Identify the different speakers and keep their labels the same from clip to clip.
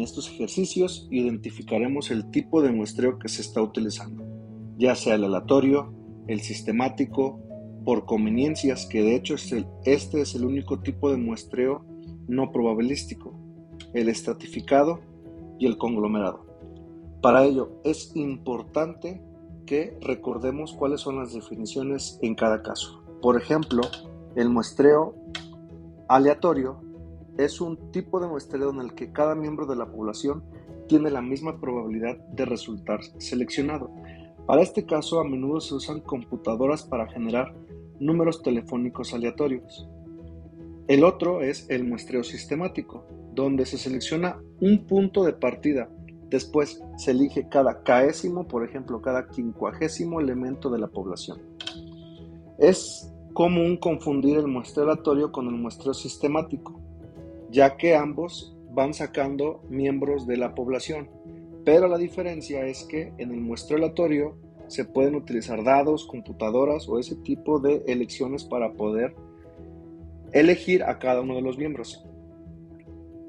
Speaker 1: estos ejercicios identificaremos el tipo de muestreo que se está utilizando, ya sea el aleatorio, el sistemático, por conveniencias, que de hecho este es el único tipo de muestreo no probabilístico, el estratificado y el conglomerado. Para ello es importante que recordemos cuáles son las definiciones en cada caso. Por ejemplo, el muestreo aleatorio es un tipo de muestreo en el que cada miembro de la población tiene la misma probabilidad de resultar seleccionado. Para este caso, a menudo se usan computadoras para generar números telefónicos aleatorios. El otro es el muestreo sistemático, donde se selecciona un punto de partida. Después se elige cada késimo, por ejemplo, cada 50º elemento de la población. Es común confundir el muestreo aleatorio con el muestreo sistemático, ya que ambos van sacando miembros de la población, pero la diferencia es que en el muestreo aleatorio se pueden utilizar dados, computadoras o ese tipo de elecciones para poder elegir a cada uno de los miembros.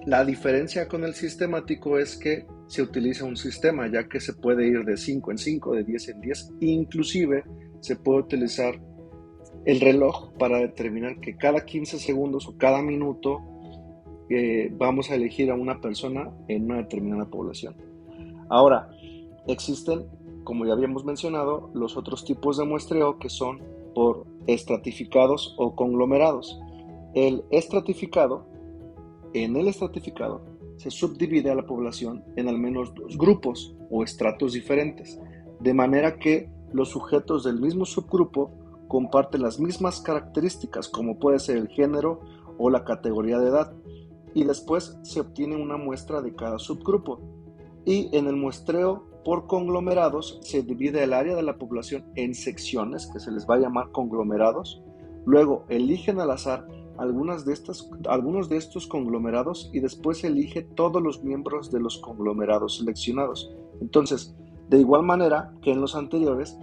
Speaker 1: La diferencia con el sistemático es que se utiliza un sistema, ya que se puede ir de 5 en 5, de 10 en 10, inclusive se puede utilizar el reloj para determinar que cada 15 segundos o cada minuto vamos a elegir a una persona en una determinada población. Ahora, existen, como ya habíamos mencionado, los otros tipos de muestreo que son por estratificados o conglomerados. En el estratificado se subdivide a la población en al menos dos grupos o estratos diferentes, de manera que los sujetos del mismo subgrupo comparten las mismas características, como puede ser el género o la categoría de edad, y después se obtiene una muestra de cada subgrupo. Y en el muestreo por conglomerados se divide el área de la población en secciones, que se les va a llamar conglomerados. Luego eligen al azar algunos de estos conglomerados y después se elige todos los miembros de los conglomerados seleccionados. Entonces, de igual manera que en los anteriores,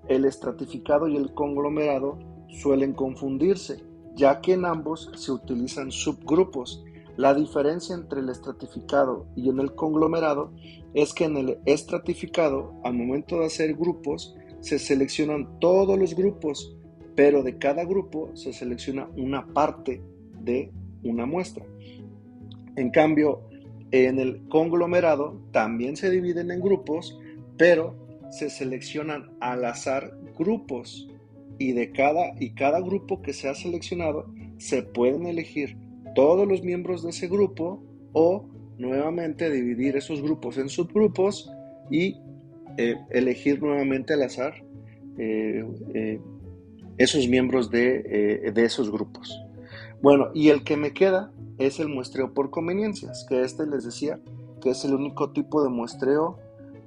Speaker 1: el estratificado y el conglomerado suelen confundirse, ya que en ambos se utilizan subgrupos. La diferencia entre el estratificado y en el conglomerado es que en el estratificado, al momento de hacer grupos, se seleccionan todos los grupos, pero de cada grupo se selecciona una parte de una muestra. En cambio, en el conglomerado también se dividen en grupos, pero se seleccionan al azar grupos y cada grupo que se ha seleccionado se pueden elegir todos los miembros de ese grupo o nuevamente dividir esos grupos en subgrupos y elegir nuevamente al azar esos miembros de esos grupos. Bueno, y el que me queda es el muestreo por conveniencias, que les decía que es el único tipo de muestreo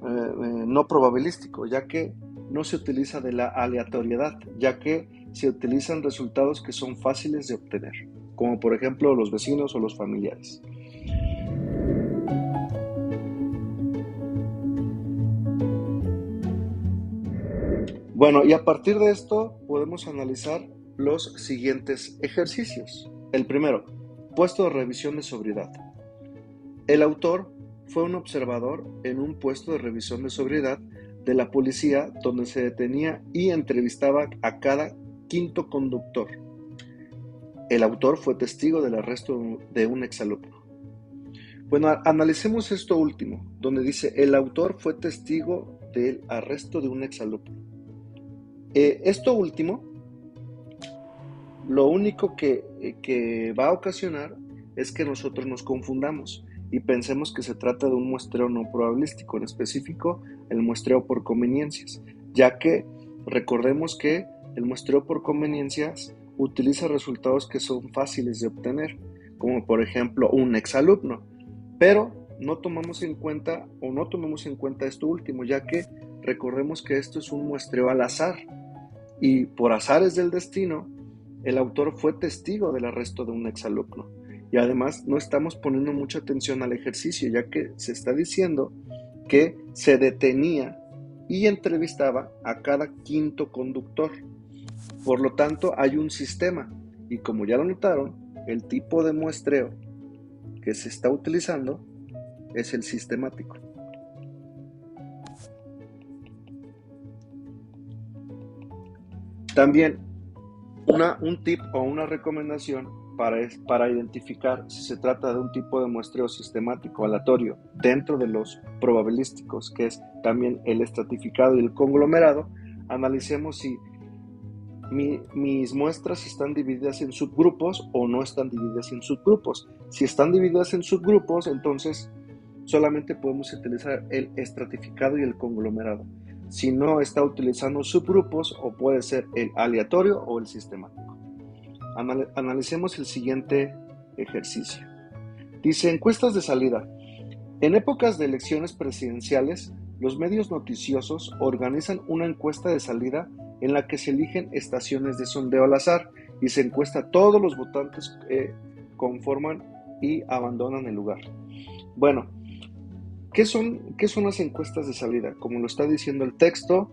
Speaker 1: no probabilístico, ya que no se utiliza de la aleatoriedad, ya que se utilizan resultados que son fáciles de obtener, como por ejemplo los vecinos o los familiares. Bueno, y a partir de esto podemos analizar los siguientes ejercicios. El primero, puesto de revisión de sobriedad. El autor fue un observador en un puesto de revisión de sobriedad de la policía donde se detenía y entrevistaba a cada quinto conductor. El autor fue testigo del arresto de un exalumno. Bueno, analicemos esto último, donde dice el autor fue testigo del arresto de un exalumno. Esto último, lo único que va a ocasionar es que nosotros nos confundamos y pensemos que se trata de un muestreo no probabilístico, en específico el muestreo por conveniencias, ya que recordemos que el muestreo por conveniencias utiliza resultados que son fáciles de obtener, como por ejemplo un exalumno, pero no tomamos en cuenta esto último, ya que recordemos que esto es un muestreo al azar y por azares del destino el autor fue testigo del arresto de un exalumno. Y además no estamos poniendo mucha atención al ejercicio, ya que se está diciendo que se detenía y entrevistaba a cada quinto conductor. Por lo tanto, hay un sistema y como ya lo notaron, el tipo de muestreo que se está utilizando es el sistemático. También un tip o una recomendación para identificar si se trata de un tipo de muestreo sistemático aleatorio dentro de los probabilísticos, que es también el estratificado y el conglomerado. Analicemos si mis muestras están divididas en subgrupos o no están divididas en subgrupos. Si están divididas en subgrupos, entonces solamente podemos utilizar el estratificado y el conglomerado. Si no, está utilizando subgrupos, o puede ser el aleatorio o el sistemático. Analicemos el siguiente ejercicio. Dice: encuestas de salida. En épocas de elecciones presidenciales, los medios noticiosos organizan una encuesta de salida en la que se eligen estaciones de sondeo al azar y se encuesta a todos los votantes que conforman y abandonan el lugar. Bueno, ¿qué son las encuestas de salida? Como lo está diciendo el texto,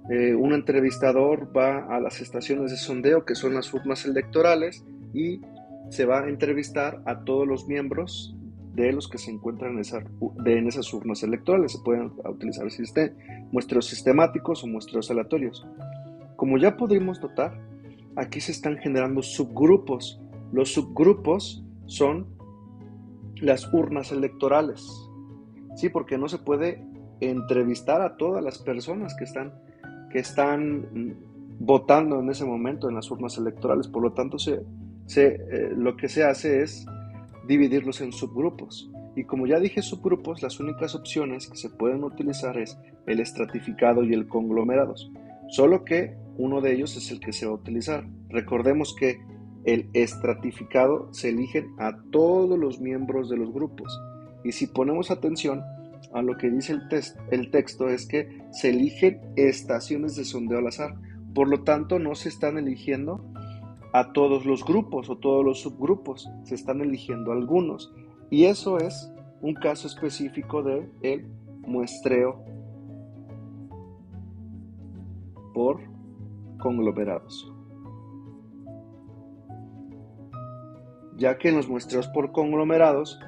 Speaker 1: un entrevistador va a las estaciones de sondeo, que son las urnas electorales, y se va a entrevistar a todos los miembros de los que se encuentran en esas urnas electorales. Se pueden utilizar muestreos sistemáticos o muestreos aleatorios. Como ya pudimos notar, aquí se están generando subgrupos. Los subgrupos son las urnas electorales. Sí, porque no se puede entrevistar a todas las personas que están votando en ese momento en las urnas electorales. Por lo tanto, lo que se hace es dividirlos en subgrupos. Y como ya dije subgrupos, las únicas opciones que se pueden utilizar es el estratificado y el conglomerados. Solo que uno de ellos es el que se va a utilizar. Recordemos que el estratificado se eligen a todos los miembros de los grupos. Y si ponemos atención a lo que dice el texto, es que se eligen estaciones de sondeo al azar. Por lo tanto, no se están eligiendo a todos los grupos o todos los subgrupos, se están eligiendo algunos. Y eso es un caso específico del muestreo por conglomerados. Ya que en los muestreos por conglomerados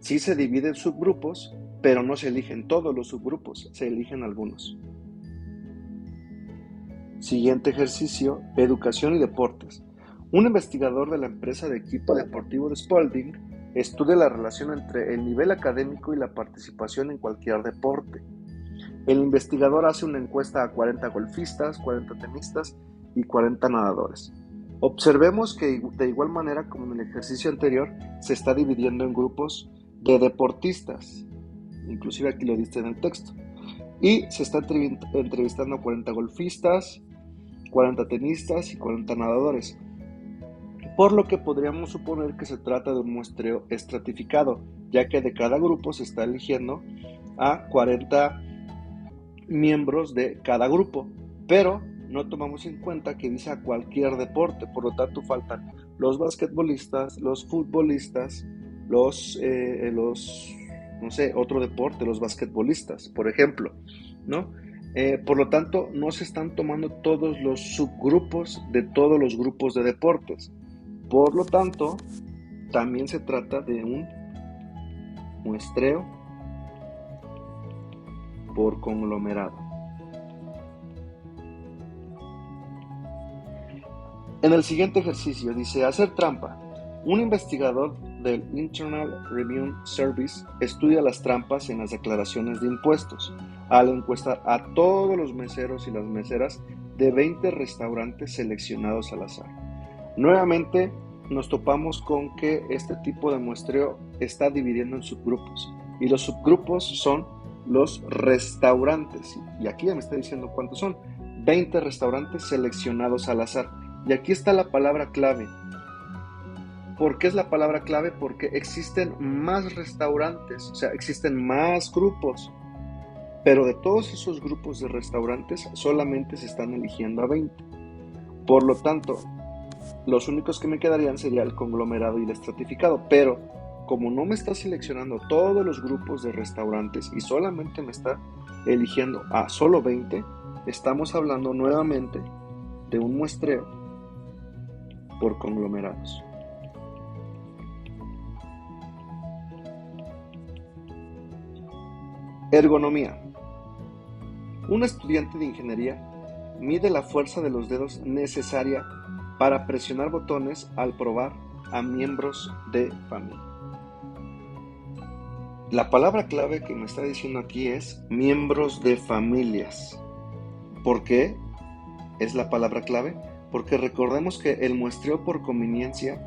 Speaker 1: sí se dividen subgrupos, pero no se eligen todos los subgrupos, se eligen algunos. Siguiente ejercicio: educación y deportes. Un investigador de la empresa de equipo deportivo de Spalding estudia la relación entre el nivel académico y la participación en cualquier deporte. El investigador hace una encuesta a 40 golfistas, 40 tenistas y 40 nadadores. Observemos que de igual manera como en el ejercicio anterior, se está dividiendo en grupos de deportistas. Inclusive aquí lo dice en el texto. Y se está entrevistando a 40 golfistas, 40 tenistas y 40 nadadores. Por lo que podríamos suponer que se trata de un muestreo estratificado, ya que de cada grupo se está eligiendo a 40 miembros de cada grupo, pero no tomamos en cuenta que dice a cualquier deporte. Por lo tanto, faltan los basquetbolistas, los futbolistas, otro deporte, los basquetbolistas, por ejemplo, ¿no? Por lo tanto, no se están tomando todos los subgrupos de todos los grupos de deportes. Por lo tanto, también se trata de un muestreo por conglomerado. En el siguiente ejercicio dice: hacer trampa. Un investigador del Internal Revenue Service estudia las trampas en las declaraciones de impuestos al encuestar a todos los meseros y las meseras de 20 restaurantes seleccionados al azar. Nuevamente nos topamos con que este tipo de muestreo está dividiendo en subgrupos, y los subgrupos son los restaurantes, y aquí ya me está diciendo cuántos son: 20 restaurantes seleccionados al azar. Y aquí está la palabra clave. ¿Por qué es la palabra clave? Porque existen más restaurantes, o sea, existen más grupos, pero de todos esos grupos de restaurantes solamente se están eligiendo a 20. Por lo tanto, los únicos que me quedarían sería el conglomerado y el estratificado, pero como no me está seleccionando todos los grupos de restaurantes y solamente me está eligiendo a solo 20, estamos hablando nuevamente de un muestreo por conglomerados. Ergonomía. Un estudiante de ingeniería mide la fuerza de los dedos necesaria para presionar botones al probar a miembros de familia. La palabra clave que me está diciendo aquí es miembros de familias. ¿Por qué es la palabra clave? Porque recordemos que el muestreo por conveniencia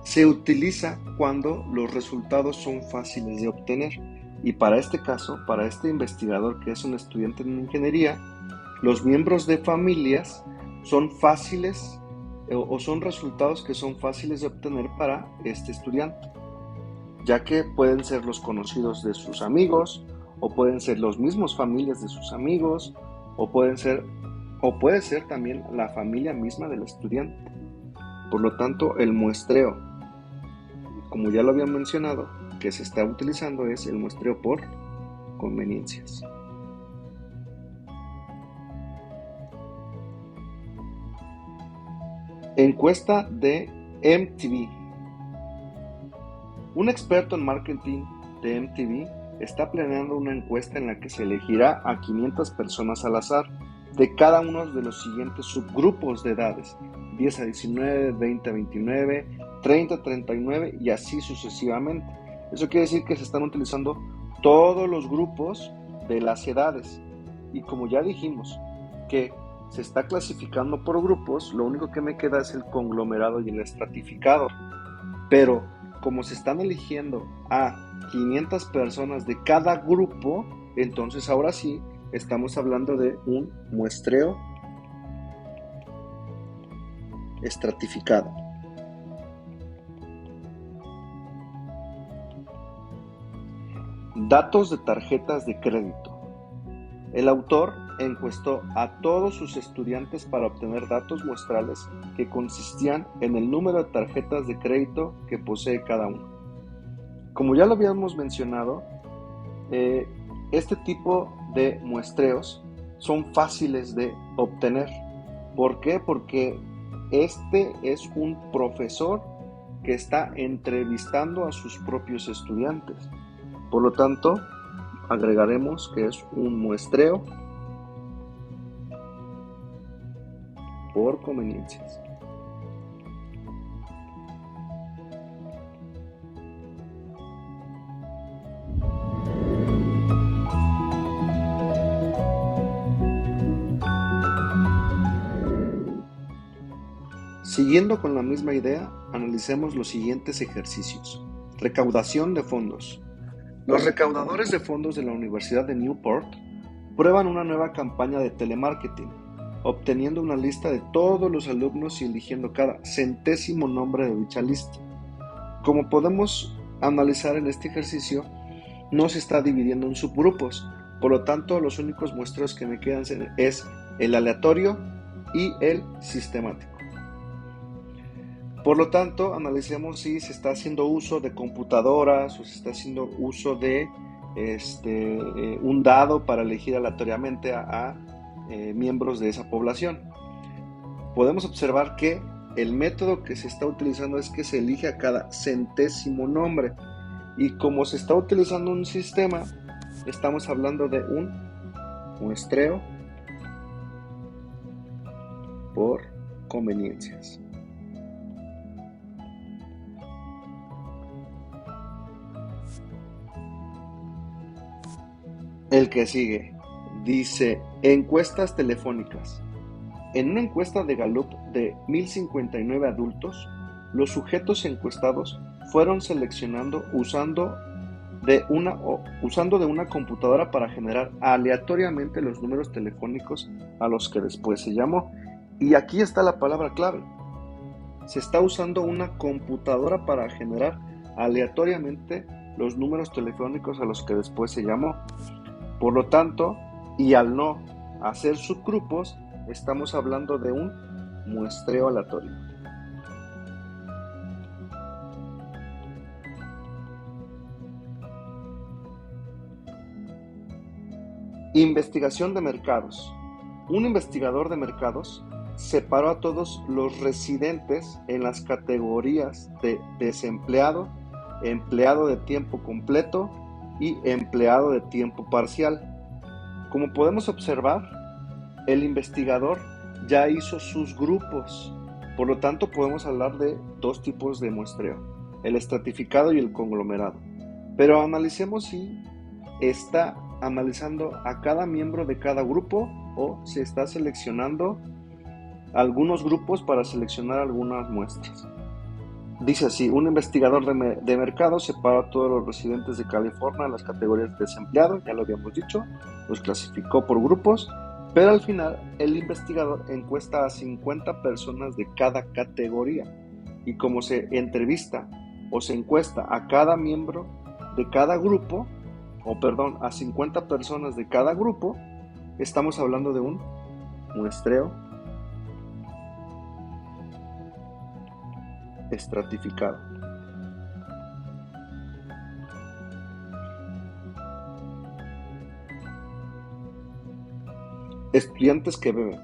Speaker 1: se utiliza cuando los resultados son fáciles de obtener. Y para este caso, para este investigador que es un estudiante en ingeniería, los miembros de familias son fáciles o son resultados que son fáciles de obtener para este estudiante, ya que pueden ser los conocidos de sus amigos, o pueden ser los mismos familias de sus amigos, o puede ser también la familia misma del estudiante. Por lo tanto, el muestreo, como ya lo había mencionado, que se está utilizando es el muestreo por conveniencias. Encuesta de MTV. Un experto en marketing de MTV está planeando una encuesta en la que se elegirá a 500 personas al azar de cada uno de los siguientes subgrupos de edades: 10 a 19, 20 a 29, 30 a 39 y así sucesivamente. Eso quiere decir que se están utilizando todos los grupos de las edades. Y como ya dijimos que se está clasificando por grupos, lo único que me queda es el conglomerado y el estratificador. Pero como se están eligiendo a 500 personas de cada grupo, entonces ahora sí estamos hablando de un muestreo estratificado. Datos de tarjetas de crédito. El autor encuestó a todos sus estudiantes para obtener datos muestrales que consistían en el número de tarjetas de crédito que posee cada uno. Como ya lo habíamos mencionado, este tipo de muestreos son fáciles de obtener. ¿Por qué? Porque este es un profesor que está entrevistando a sus propios estudiantes. Por lo tanto, agregaremos que es un muestreo por conveniencias. Siguiendo con la misma idea, analicemos los siguientes ejercicios. Recaudación de fondos. Los recaudadores de fondos de la Universidad de Newport prueban una nueva campaña de telemarketing, obteniendo una lista de todos los alumnos y eligiendo cada centésimo nombre de dicha lista. Como podemos analizar en este ejercicio, no se está dividiendo en subgrupos, por lo tanto los únicos muestreos que me quedan es el aleatorio y el sistemático. Por lo tanto, analicemos si se está haciendo uso de computadoras o se está haciendo uso de un dado para elegir aleatoriamente a miembros de esa población. Podemos observar que el método que se está utilizando es que se elige a cada centésimo nombre, y como se está utilizando un sistema, estamos hablando de un muestreo por conveniencias. El que sigue dice encuestas telefónicas. En una encuesta de Gallup de 1059 adultos, los sujetos encuestados fueron seleccionando usando de una computadora para generar aleatoriamente los números telefónicos a los que después se llamó. Y aquí está la palabra clave. Se está usando una computadora para generar aleatoriamente los números telefónicos a los que después se llamó. Por lo tanto, y al no hacer subgrupos, estamos hablando de un muestreo aleatorio. Investigación de mercados. Un investigador de mercados separó a todos los residentes en las categorías de desempleado, empleado de tiempo completo y empleado de tiempo parcial. Como podemos observar, el investigador ya hizo sus grupos, por lo tanto podemos hablar de dos tipos de muestreo, el estratificado y el conglomerado. Pero analicemos si está analizando a cada miembro de cada grupo o si está seleccionando algunos grupos para seleccionar algunas muestras. Dice así: un investigador de mercado separa a todos los residentes de California en las categorías de desempleado, ya lo habíamos dicho, los clasificó por grupos, pero al final el investigador encuesta a 50 personas de cada categoría, y como se entrevista o se encuesta a cada miembro de cada grupo, a 50 personas de cada grupo, estamos hablando de un muestreo estratificado. Estudiantes que beben.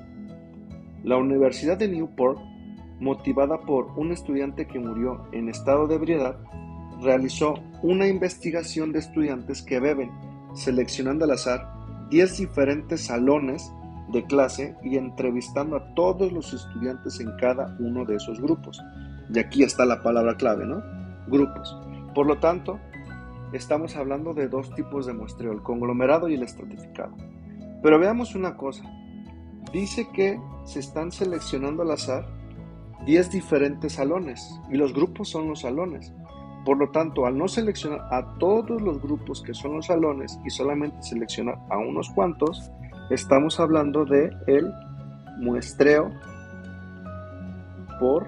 Speaker 1: La Universidad de Newport, motivada por un estudiante que murió en estado de ebriedad, realizó una investigación de estudiantes que beben, seleccionando al azar 10 diferentes salones de clase y entrevistando a todos los estudiantes en cada uno de esos grupos. Y aquí está la palabra clave, ¿no? Grupos. Por lo tanto, estamos hablando de dos tipos de muestreo, el conglomerado y el estratificado. Pero veamos una cosa. Dice que se están seleccionando al azar 10 diferentes salones y los grupos son los salones. Por lo tanto, al no seleccionar a todos los grupos que son los salones y solamente seleccionar a unos cuantos, estamos hablando de el muestreo por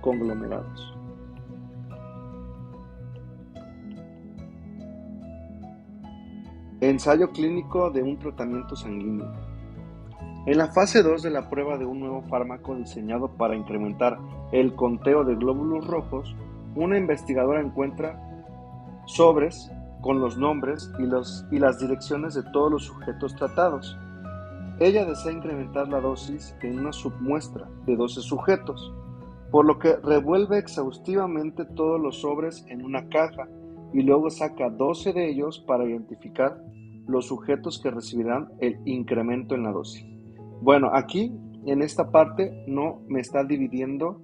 Speaker 1: conglomerados. Ensayo clínico de un tratamiento sanguíneo. En la fase 2 de la prueba de un nuevo fármaco diseñado para incrementar el conteo de glóbulos rojos, una investigadora encuentra sobres con los nombres y las direcciones de todos los sujetos tratados. Ella desea incrementar la dosis en una submuestra de 12 sujetos, por lo que revuelve exhaustivamente todos los sobres en una caja y luego saca 12 de ellos para identificar los sujetos que recibirán el incremento en la dosis. Bueno, aquí en esta parte no me está dividiendo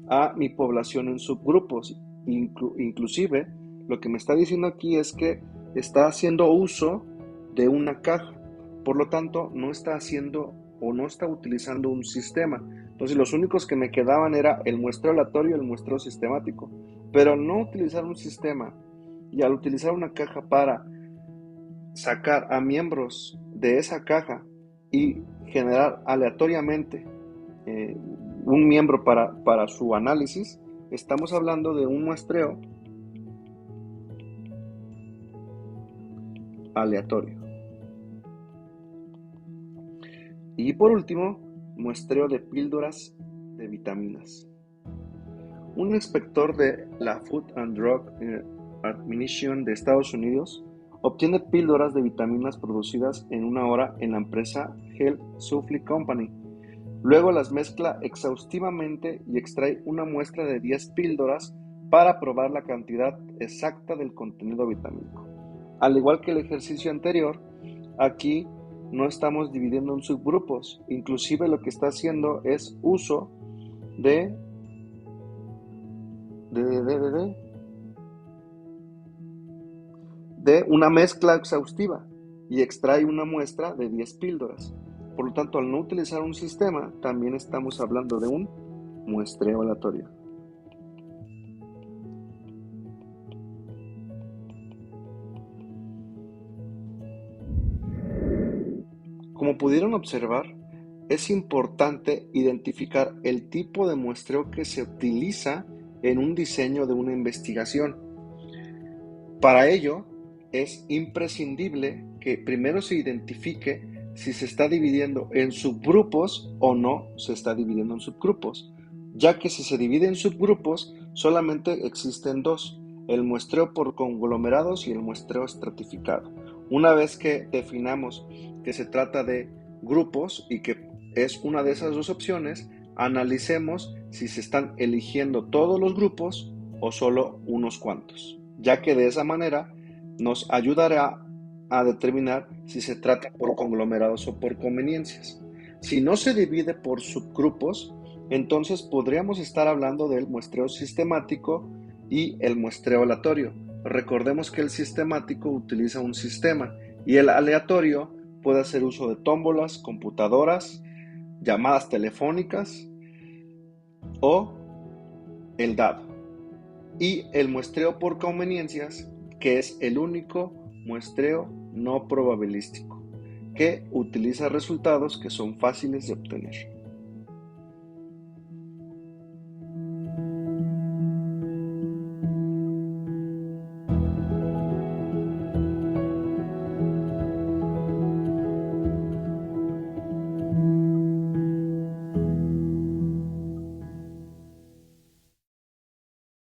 Speaker 1: a mi población en subgrupos. Inclusive lo que me está diciendo aquí es que está haciendo uso de una caja, por lo tanto no está haciendo o no está utilizando un sistema. Entonces los únicos que me quedaban era el muestreo aleatorio y el muestreo sistemático, pero no utilizar un sistema y al utilizar una caja para sacar a miembros de esa caja y generar aleatoriamente un miembro para su análisis, estamos hablando de un muestreo aleatorio. Y por último, muestreo de píldoras de vitaminas. Un inspector de la Food and Drug Administration de Estados Unidos obtiene píldoras de vitaminas producidas en una hora en la empresa Health Supply Company. Luego las mezcla exhaustivamente y extrae una muestra de 10 píldoras para probar la cantidad exacta del contenido vitamínico. Al igual que el ejercicio anterior, aquí no estamos dividiendo en subgrupos, inclusive lo que está haciendo es uso de una mezcla exhaustiva y extrae una muestra de 10 píldoras. Por lo tanto, al no utilizar un sistema, también estamos hablando de un muestreo aleatorio. Como pudieron observar, es importante identificar el tipo de muestreo que se utiliza en un diseño de una investigación. Para ello, es imprescindible que primero se identifique si se está dividiendo en subgrupos o no se está dividiendo en subgrupos, ya que si se divide en subgrupos, solamente existen dos, el muestreo por conglomerados y el muestreo estratificado. Una vez que definamos que se trata de grupos y que es una de esas dos opciones, analicemos si se están eligiendo todos los grupos o solo unos cuantos, ya que de esa manera nos ayudará a determinar si se trata por conglomerados o por conveniencias. Si no se divide por subgrupos, entonces podríamos estar hablando del muestreo sistemático y el muestreo aleatorio. Recordemos que el sistemático utiliza un sistema y el aleatorio puede hacer uso de tómbolas, computadoras, llamadas telefónicas o el dado. Y el muestreo por conveniencias, que es el único muestreo no probabilístico, que utiliza resultados que son fáciles de obtener.